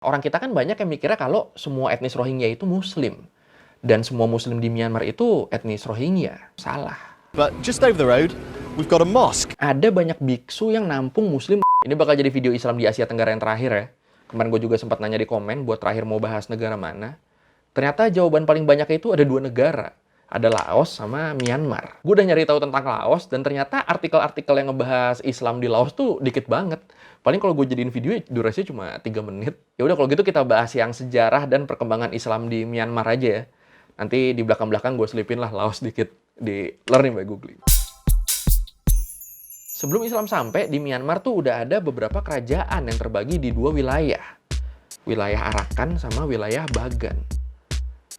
Orang kita kan banyak yang mikirnya kalau semua etnis Rohingya itu Muslim. Dan semua Muslim di Myanmar itu etnis Rohingya. Salah. But just over the road, we've got a mosque. Ada banyak biksu yang nampung Muslim. Ini bakal jadi video Islam di Asia Tenggara yang terakhir ya. Kemarin gue juga sempat nanya di komen buat terakhir mau bahas negara mana. Ternyata jawaban paling banyak itu ada 2 negara. Ada Laos sama Myanmar. Gue udah nyari tahu tentang Laos dan ternyata artikel-artikel yang ngebahas Islam di Laos tuh dikit banget. Paling kalau gue jadiin video durasinya cuma 3 menit. Ya udah kalau gitu kita bahas yang sejarah dan perkembangan Islam di Myanmar aja ya. Nanti di belakang-belakang gue selipin lah Laos dikit di Learning by Googling. Sebelum Islam sampai di Myanmar tuh udah ada beberapa kerajaan yang terbagi di 2 wilayah. Wilayah Arakan sama wilayah Bagan.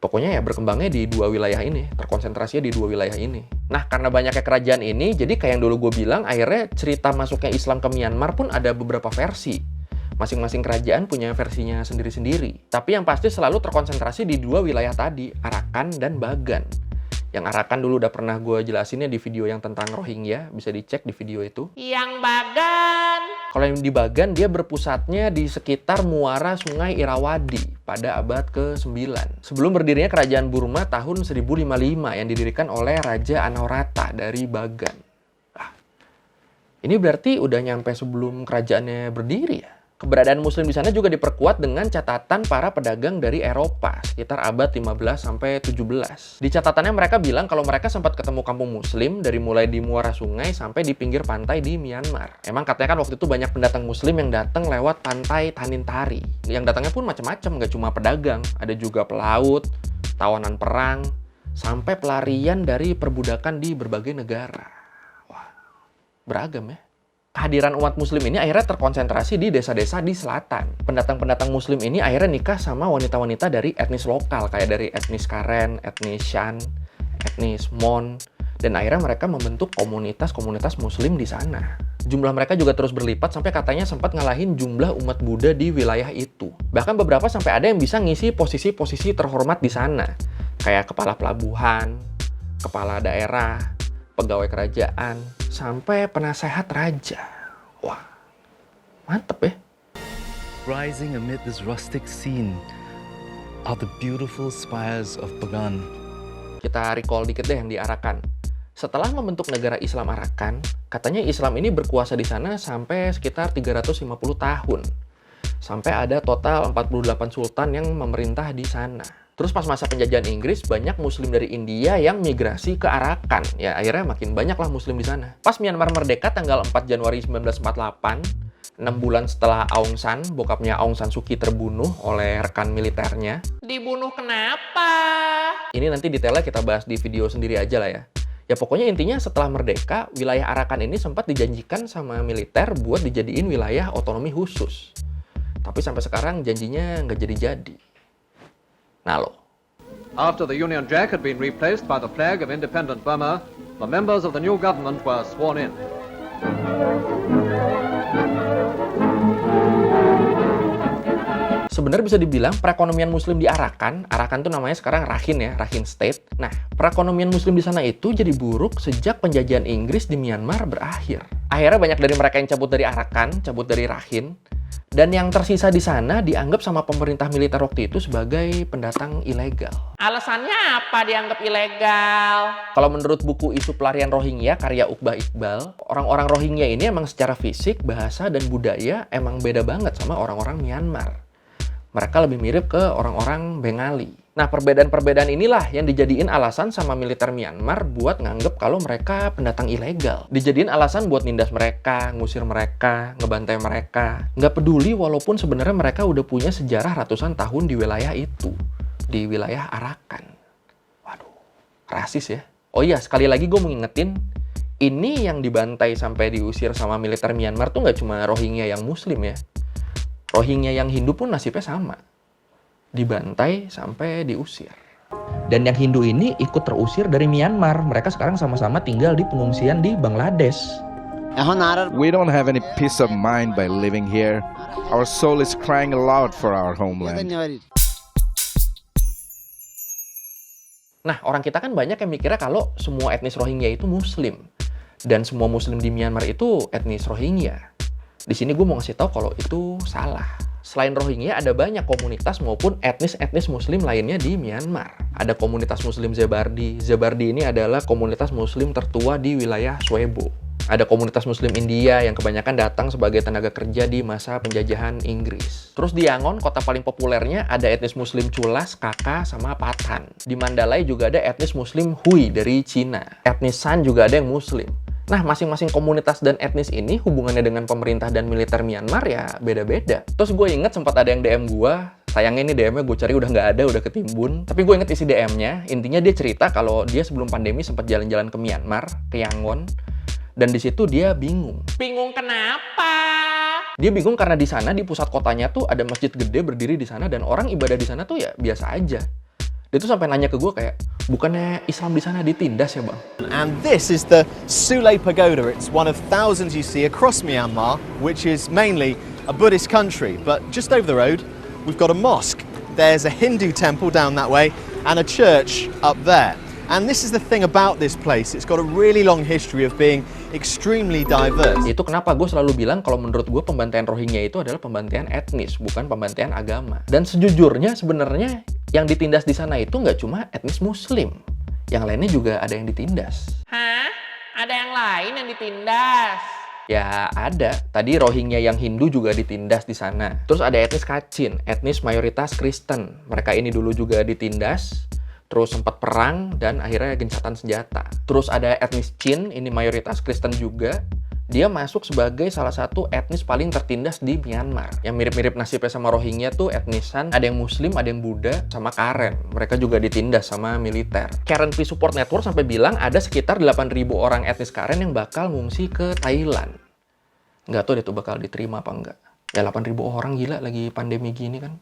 Pokoknya ya berkembangnya di 2 wilayah ini, terkonsentrasinya di 2 wilayah ini. Nah, karena banyaknya kerajaan ini, jadi kayak yang dulu gue bilang, akhirnya cerita masuknya Islam ke Myanmar pun ada beberapa versi. Masing-masing kerajaan punya versinya sendiri-sendiri. Tapi yang pasti selalu terkonsentrasi di 2 wilayah tadi, Arakan dan Bagan. Yang Arakan dulu udah pernah gue jelasinnya di video yang tentang Rohingya, bisa dicek di video itu. Yang Bagan! Kalau yang di Bagan, dia berpusatnya di sekitar muara Sungai Irrawaddy pada abad ke-9. Sebelum berdirinya kerajaan Burma tahun 1055 yang didirikan oleh Raja Anuradha dari Bagan. Ini berarti udah nyampe sebelum kerajaannya berdiri ya? Keberadaan Muslim di sana juga diperkuat dengan catatan para pedagang dari Eropa sekitar abad 15 sampai 17. Di catatannya mereka bilang kalau mereka sempat ketemu kampung Muslim dari mulai di muara sungai sampai di pinggir pantai di Myanmar. Emang katanya kan waktu itu banyak pendatang Muslim yang datang lewat pantai Tanintari. Yang datangnya pun macam-macam, nggak cuma pedagang, ada juga pelaut, tawanan perang, sampai pelarian dari perbudakan di berbagai negara. Wah, beragam ya. Kehadiran umat Muslim ini akhirnya terkonsentrasi di desa-desa di selatan. Pendatang-pendatang Muslim ini akhirnya nikah sama wanita-wanita dari etnis lokal, kayak dari etnis Karen, etnis Shan, etnis Mon, dan akhirnya mereka membentuk komunitas-komunitas Muslim di sana. Jumlah mereka juga terus berlipat sampai katanya sempat ngalahin jumlah umat Buddha di wilayah itu. Bahkan beberapa sampai ada yang bisa ngisi posisi-posisi terhormat di sana, kayak kepala pelabuhan, kepala daerah, pegawai kerajaan, sampai penasehat raja. Wah, mantep ya. Rising amid this rustic scene are the beautiful spires of Bagan. Kita recall dikit deh yang di Arakan. Setelah membentuk negara Islam Arakan, katanya Islam ini berkuasa di sana sampai sekitar 350 tahun. Sampai ada total 48 sultan yang memerintah di sana. Terus pas masa penjajahan Inggris, banyak Muslim dari India yang migrasi ke Arakan. Ya, akhirnya makin banyak lah Muslim di sana. Pas Myanmar merdeka tanggal 4 Januari 1948, 6 bulan setelah Aung San, bokapnya Aung San Suu Kyi terbunuh oleh rekan militernya. Dibunuh kenapa? Ini nanti detailnya kita bahas di video sendiri aja lah ya. Ya pokoknya intinya setelah merdeka, wilayah Arakan ini sempat dijanjikan sama militer buat dijadiin wilayah otonomi khusus. Tapi sampai sekarang janjinya nggak jadi-jadi. Nah lo. After the Union Jack had been replaced by the flag of independent Burma, the members of the new government were sworn in. Sebenarnya bisa dibilang perekonomian Muslim di Arakan tuh namanya sekarang Rakhine ya, Rakhine State. Nah, perekonomian Muslim di sana itu jadi buruk sejak penjajahan Inggris di Myanmar berakhir. Akhirnya banyak dari mereka yang cabut dari Arakan, cabut dari Rakhine. Dan yang tersisa di sana dianggap sama pemerintah militer waktu itu sebagai pendatang ilegal. Alasannya apa dianggap ilegal? Kalau menurut buku Isu Pelarian Rohingya karya Uqbah Iqbal, orang-orang Rohingya ini emang secara fisik, bahasa, dan budaya emang beda banget sama orang-orang Myanmar. Mereka lebih mirip ke orang-orang Bengali. Nah, perbedaan-perbedaan inilah yang dijadiin alasan sama militer Myanmar buat nganggep kalau mereka pendatang ilegal. Dijadiin alasan buat nindas mereka, ngusir mereka, ngebantai mereka. Nggak peduli walaupun sebenarnya mereka udah punya sejarah ratusan tahun di wilayah itu. Di wilayah Arakan. Waduh, rasis ya. Oh iya, sekali lagi gue mau ngingetin, ini yang dibantai sampai diusir sama militer Myanmar tuh nggak cuma Rohingya yang Muslim ya. Rohingya yang Hindu pun nasibnya sama. Dibantai sampai diusir. Dan yang Hindu ini ikut terusir dari Myanmar. Mereka sekarang sama-sama tinggal di pengungsian di Bangladesh. We don't have any peace of mind by living here. Our soul is crying aloud for our homeland. Nah, orang kita kan banyak yang mikirnya kalau semua etnis Rohingya itu Muslim. Dan semua Muslim di Myanmar itu etnis Rohingya. Di sini gue mau ngasih tahu kalau itu salah. Selain Rohingya, ada banyak komunitas maupun etnis-etnis muslim lainnya di Myanmar. Ada komunitas muslim Zebardi. Zebardi ini adalah komunitas muslim tertua di wilayah Swebo. Ada komunitas muslim India yang kebanyakan datang sebagai tenaga kerja di masa penjajahan Inggris. Terus di Yangon, kota paling populernya, ada etnis muslim Chulas, Kaka, sama Pathan. Di Mandalay juga ada etnis muslim Hui dari Cina. Etnis San juga ada yang muslim. Nah, masing-masing komunitas dan etnis ini hubungannya dengan pemerintah dan militer Myanmar ya beda-beda. Terus gue inget sempat ada yang DM gue, sayangnya ini DM-nya gue cari udah nggak ada, udah ketimbun. Tapi gue inget isi DM-nya, intinya dia cerita kalau dia sebelum pandemi sempat jalan-jalan ke Myanmar, ke Yangon, dan di situ dia bingung. Bingung kenapa? Dia bingung karena di sana, di pusat kotanya tuh ada masjid gede berdiri di sana dan orang ibadah di sana tuh ya biasa aja. Dia tuh sampai nanya ke gue kayak, bukannya Islam di sana ditindas ya bang? And this is the Sule Pagoda. It's one of thousands you see across Myanmar, which is mainly a Buddhist country. But just over the road, we've got a mosque. There's a Hindu temple down that way and a church up there. And this is the thing about this place. It's got a really long history of being extremely diverse. Itu kenapa gue selalu bilang kalau menurut gue pembantaian Rohingya itu adalah pembantaian etnis, bukan pembantaian agama. Dan sejujurnya sebenarnya yang ditindas di sana itu nggak cuma etnis Muslim. Yang lainnya juga ada yang ditindas. Hah? Ada yang lain yang ditindas? Ya ada. Tadi Rohingya yang Hindu juga ditindas di sana. Terus ada etnis Kachin, etnis mayoritas Kristen. Mereka ini dulu juga ditindas. Terus sempat perang dan akhirnya gencatan senjata. Terus ada etnis Chin, ini mayoritas Kristen juga. Dia masuk sebagai salah satu etnis paling tertindas di Myanmar. Yang mirip-mirip nasibnya sama Rohingya tuh etnisan, ada yang Muslim, ada yang Buddha, sama Karen. Mereka juga ditindas sama militer. Karen Peace Support Network sampai bilang ada sekitar 8.000 orang etnis Karen yang bakal ngungsi ke Thailand. Nggak tahu deh tuh bakal diterima apa enggak. Ya 8.000 orang gila lagi pandemi gini kan.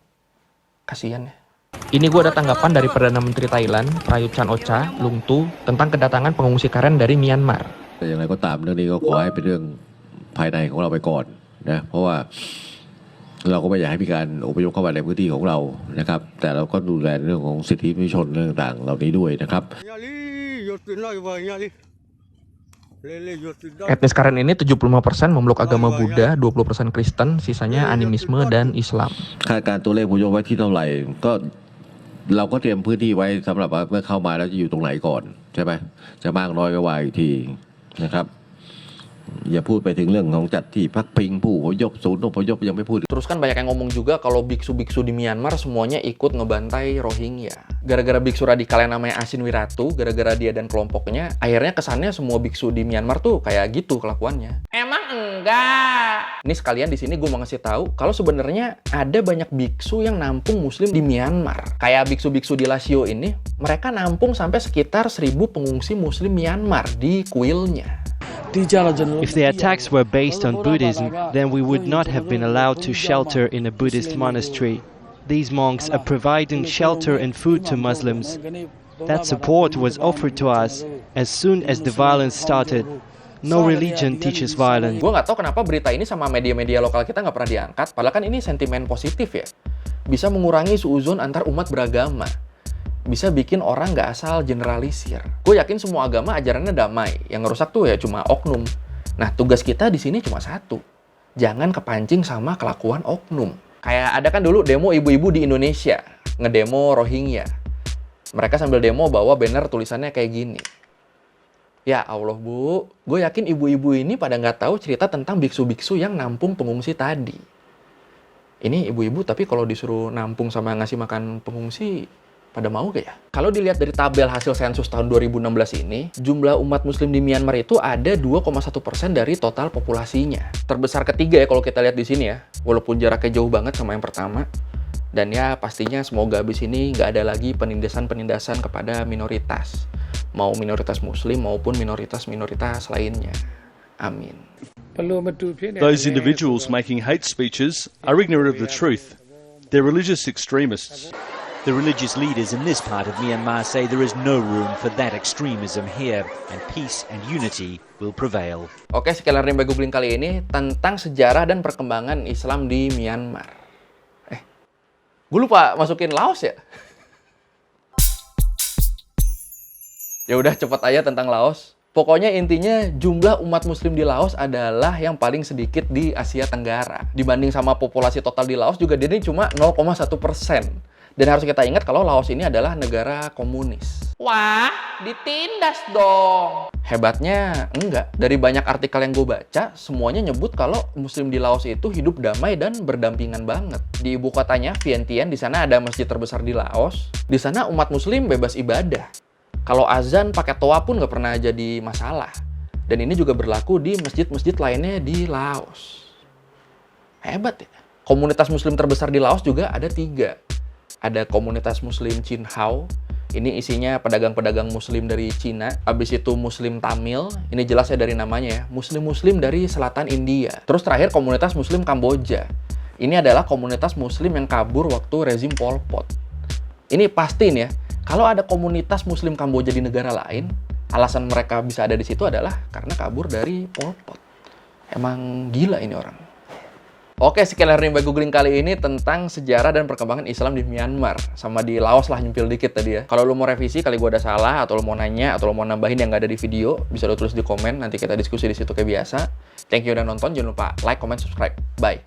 Kasian ya. Ini gue ada tanggapan dari Perdana Menteri Thailand, Prayut Chan-o-cha, Lungtu, tentang kedatangan pengungsi Karen dari Myanmar. แต่อย่างไรก็ตามเรื่องนี้ก็ขอให้เป็นเรื่องภายในของเราไปก่อนนะเพราะว่าเราก็ไม่อยากให้มีการอพยพเข้ามาในพื้นที่ของเรานะครับแต่เราก็ดูแลเรื่องของสิทธิมนุษยชนเรื่องต่างๆเหล่านี้ด้วยนะครับ Etnis Karen ini 75% memeluk agama Buddha, 20% Kristen, sisanya animisme dan Islam. คาดการณ์ตัวเลขอพยพไว้ที่เท่าไหร่ก็เราก็เตรียมพื้นที่ไว้สำหรับว่าเมื่อเข้ามาแล้วจะอยู่ตรงไหนก่อนใช่ไหมจะมากน้อยก็ว่าอีกทีนะครับอย่าพูดไปถึงเรื่องของจัดที่พักพิงผู้อพยพศูนย์อพยพยังไม่พูด Terus kan banyak yang ngomong juga kalau biksu-biksu di Myanmar semuanya ikut ngebantai Rohingya. Gara-gara biksu radikal yang namanya Asin Wiratu, gara-gara dia dan kelompoknya, akhirnya kesannya semua biksu di Myanmar tuh kayak gitu kelakuannya. Emang enggak. Ini sekalian di sini gue mau ngasih tahu kalau sebenarnya ada banyak biksu yang nampung Muslim di Myanmar. Kayak biksu-biksu di Lasio ini, mereka nampung sampai sekitar 1.000 pengungsi Muslim Myanmar di kuilnya. If the attacks were based on Buddhism, then we would not have been allowed to shelter in a Buddhist monastery. These monks are providing shelter and food to Muslims. That support was offered to us as soon as the violence started. No religion teaches violence. Gue nggak tahu kenapa berita ini sama media-media lokal kita nggak pernah diangkat, padahal kan ini sentimen positif ya. Bisa mengurangi suuzon antar umat beragama. Bisa bikin orang nggak asal generalisir. Gue yakin semua agama ajarannya damai. Yang ngerusak tuh ya cuma oknum. Nah, tugas kita di sini cuma satu. Jangan kepancing sama kelakuan oknum. Kayak ada kan dulu demo ibu-ibu di Indonesia. Ngedemo Rohingya. Mereka sambil demo bawa banner tulisannya kayak gini. Ya Allah bu, gue yakin ibu-ibu ini pada nggak tahu cerita tentang biksu-biksu yang nampung pengungsi tadi. Ini ibu-ibu tapi kalau disuruh nampung sama ngasih makan pengungsi, pada mau gak ya? Kalau dilihat dari tabel hasil sensus tahun 2016 ini, jumlah umat muslim di Myanmar itu ada 2,1% dari total populasinya. Terbesar ketiga ya kalau kita lihat di sini ya, walaupun jaraknya jauh banget sama yang pertama. Dan ya pastinya semoga abis ini nggak ada lagi penindasan-penindasan kepada minoritas. Mau minoritas muslim maupun minoritas-minoritas lainnya. Amin. Those individuals making hate speeches are ignorant of the truth. They're religious extremists. The religious leaders in this part of Myanmar say there is no room for that extremism here, and peace and unity will prevail. Oke, sekian Rimba Googling kali ini tentang sejarah dan perkembangan Islam di Myanmar. Gue lupa masukin Laos ya? Ya udah cepet aja tentang Laos. Pokoknya intinya jumlah umat muslim di Laos adalah yang paling sedikit di Asia Tenggara. Dibanding sama populasi total di Laos juga dia ini cuma 0,1%. Dan harus kita ingat kalau Laos ini adalah negara komunis. Wah, ditindas dong. Hebatnya enggak. Dari banyak artikel yang gue baca, semuanya nyebut kalau muslim di Laos itu hidup damai dan berdampingan banget. Di ibu kotanya, Vientiane, di sana ada masjid terbesar di Laos. Di sana umat muslim bebas ibadah. Kalau azan pakai toa pun nggak pernah jadi masalah. Dan ini juga berlaku di masjid-masjid lainnya di Laos. Hebat ya. Komunitas muslim terbesar di Laos juga ada 3. Ada komunitas muslim Chin Hao. Ini isinya pedagang-pedagang muslim dari Cina. Habis itu muslim Tamil. Ini jelas ya dari namanya ya. Muslim-muslim dari selatan India. Terus terakhir komunitas muslim Kamboja. Ini adalah komunitas muslim yang kabur waktu rezim Pol Pot. Ini pasti nih ya. Kalau ada komunitas muslim Kamboja di negara lain, alasan mereka bisa ada di situ adalah karena kabur dari Pol Pot. Emang gila ini orang. Oke, sekian learning by googling kali ini tentang sejarah dan perkembangan Islam di Myanmar. Sama di Laos lah, nyempil dikit tadi ya. Kalau lo mau revisi, kali gue ada salah, atau lo mau nanya, atau lo mau nambahin yang nggak ada di video, bisa lo tulis di komen, nanti kita diskusi di situ kayak biasa. Thank you udah nonton, jangan lupa like, comment, subscribe. Bye!